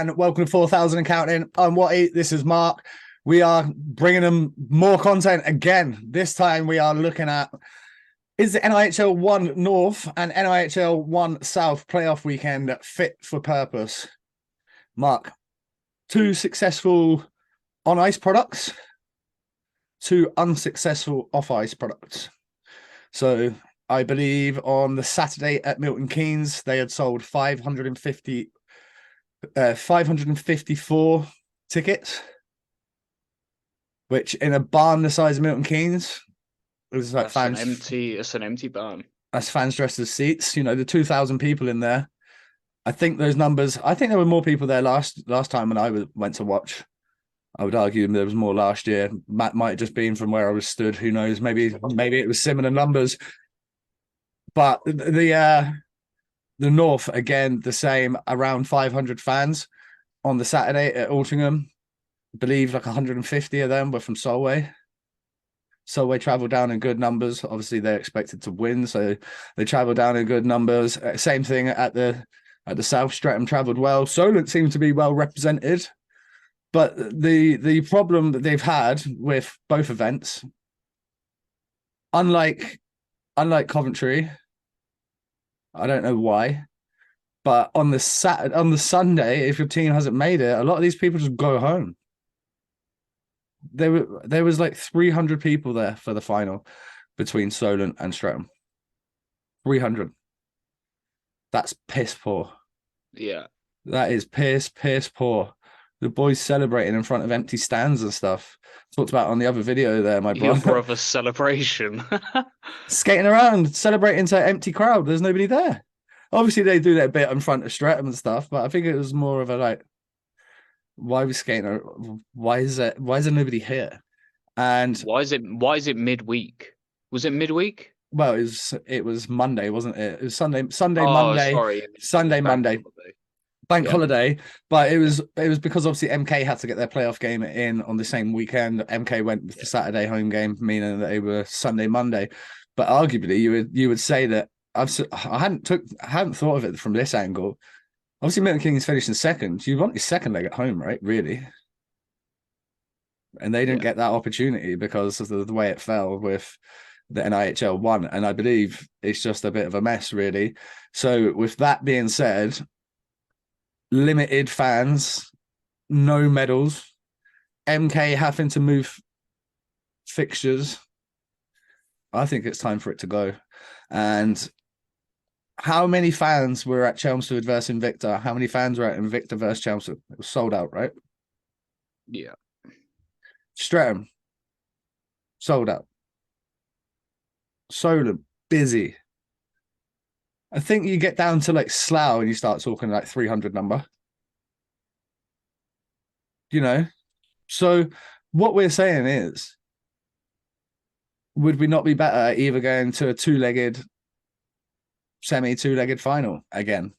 and welcome to 4,000 and Counting. I'm Watty. This is Mark. We are bringing them more content again. This time we are looking at, is the NIHL 1 North and NIHL 1 South playoff weekend fit for purpose? Mark, two successful on-ice products, two unsuccessful off-ice products. So I believe on the Saturday at Milton Keynes, they had sold 554 tickets, which in a barn the size of Milton Keynes, it was like fans. It's an empty barn. That's fans dressed as seats. You know, the 2,000 people in there. I think those numbers. I think there were more people there last time when I went to watch. I would argue there was more last year. That might have just been from where I was stood. Who knows? Maybe it was similar numbers. But the North, again, the same, around 500 fans on the Saturday at Altrincham. I believe like 150 of them were from Solway. Solway travelled down in good numbers. Obviously, they're expected to win, so they travelled down in good numbers. Same thing at the South. Streatham travelled well. Solent seemed to be well represented. But the problem that they've had with both events, unlike Coventry, I don't know why, but on the Sunday, if your team hasn't made it, a lot of these people just go home. There was like 300 people there for the final between Solent and Streatham. 300. That's piss poor. Yeah. That is piss poor. The boys celebrating in front of empty stands and stuff. Talked about on the other video there, my brother. Your brother's celebration. Skating around, celebrating to an empty crowd. There's nobody there. Obviously, they do their bit in front of Streatham and stuff, but I think it was more of a like, why are we skating? Why is there nobody here? And why is it midweek? Was it midweek? Well, it was Monday, wasn't it? It was Sunday, Oh, Monday, sorry. Sunday, Monday. Bank holiday, but it was because obviously MK had to get their playoff game in on the same weekend. MK went with the Saturday home game, meaning that they were Sunday, Monday. But arguably, you would say that I hadn't thought of it from this angle. Obviously, Milton Keynes finishing second. You want your second leg at home, right? Really, and they didn't get that opportunity because of the way it fell with the NIHL 1, and I believe it's just a bit of a mess, really. So, with that being said, limited fans, no medals, MK having to move fixtures. I think it's time for it to go. And how many fans were at Chelmsford versus Invicta? How many fans were at Invicta versus Chelmsford? It was sold out, right? Yeah. Streatham, sold out. Solent, busy. I think you get down to like Slough and you start talking like 300 number. You know? So what we're saying is, would we not be better either going to a two-legged final again?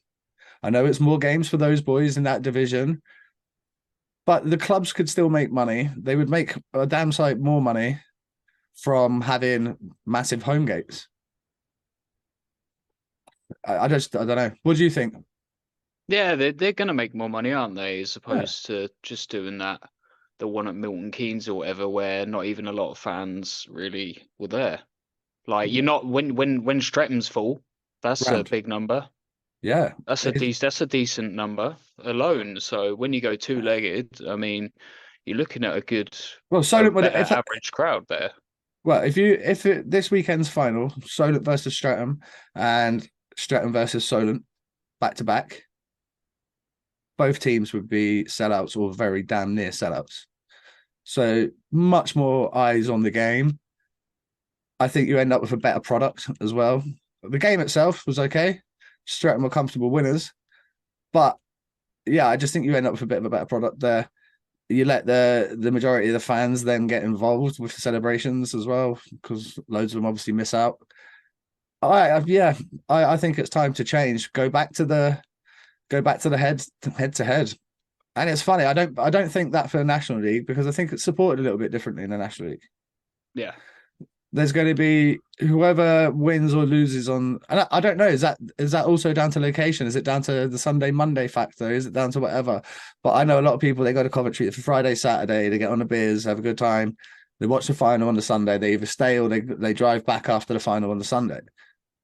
I know it's more games for those boys in that division, but the clubs could still make money. They would make a damn sight more money from having massive home games. I don't know. What do you think? Yeah, they're gonna make more money, aren't they? As opposed to just doing the one at Milton Keynes or whatever, where not even a lot of fans really were there. Like you're not when Streatham's full, that's a big number. Yeah, that's a decent number alone. So when you go two-legged, I mean, you're looking at a good, average crowd there. Well, if this weekend's final, Solent versus Streatham and Streatham versus Solent, back to back, both teams would be sellouts or very damn near sellouts. So much more eyes on the game. I think you end up with a better product as well. The game itself was okay. Streatham were comfortable winners. But yeah, I just think you end up with a bit of a better product there. You let the majority of the fans then get involved with the celebrations as well, because loads of them obviously miss out. I think it's time to change. Go back to the head to head. And it's funny, I don't think that for the National League, because I think it's supported a little bit differently in the National League. Yeah. there's going to be whoever wins or loses on. And I don't know. Is that also down to location? Is it down to the Sunday Monday factor? Is it down to whatever? But I know a lot of people, they go to Coventry for Friday Saturday. They get on the beers, have a good time. They watch the final on the Sunday. They either stay or they drive back after the final on the Sunday.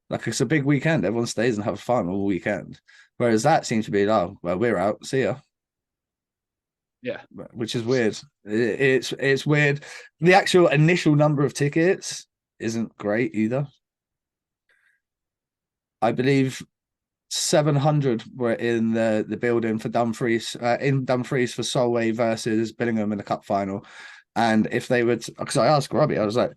Like it's a big weekend. Everyone stays and have fun all weekend. Whereas that seems to be, oh well, we're out. See ya. Yeah, Which is weird. It's weird. The actual initial number of tickets isn't great either. I believe 700 were in the building for Dumfries, in Dumfries for Solway versus Billingham in the cup final. And if they would, because I asked Robbie, I was like,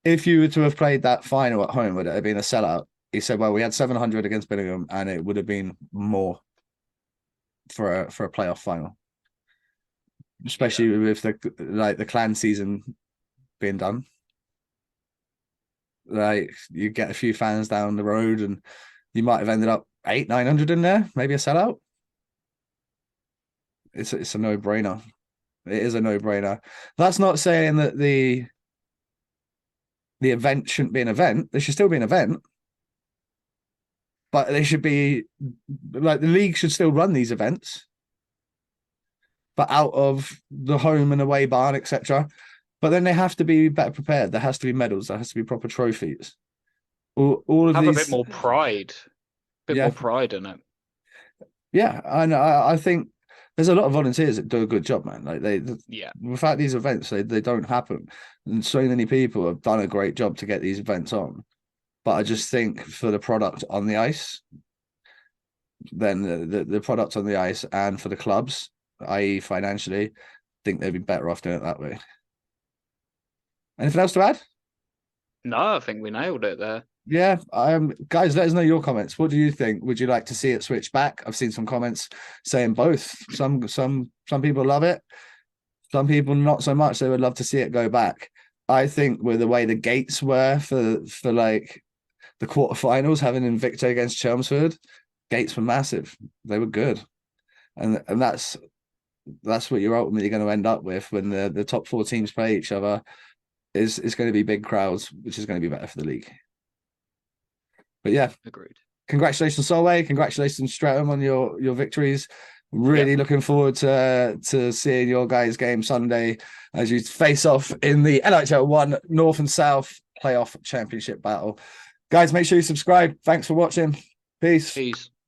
if you were to have played that final at home, would it have been a sellout? He said, well, we had 700 against Billingham and it would have been more for a playoff final, especially with the clan season being done. Like you get a few fans down the road and you might have ended up 800-900 in there, maybe a sellout. It's a no-brainer. It is a no-brainer. That's not saying that the event shouldn't be an event. There should still be an event. But they should be like the league should still run these events, but out of the home and away barn, etc. But then they have to be better prepared. There has to be medals. There has to be proper trophies. All of have these, a bit more pride, more pride in it. Yeah, I know. I think there's a lot of volunteers that do a good job, man. Like without these events, they don't happen, and so many people have done a great job to get these events on. But I just think for the product on the ice, then the product on the ice and for the clubs, i.e. financially, I think they'd be better off doing it that way. Anything else to add? No, I think we nailed it there. Yeah, guys, let us know your comments. What do you think? Would you like to see it switch back? I've seen some comments saying both. Some people love it. Some people not so much. They would love to see it go back. I think with the way the gates were for like the quarterfinals, having Invicta against Chelmsford, gates were massive. They were good, and that's what you're ultimately going to end up with when the top four teams play each other. Is going to be big crowds, which is going to be better for the league. But yeah, agreed. Congratulations, Solway. Congratulations, Streatham, on your victories. Really looking forward to seeing your guys' game Sunday as you face off in the NIHL 1 North and South playoff championship battle. Guys, make sure you subscribe. Thanks for watching. Peace.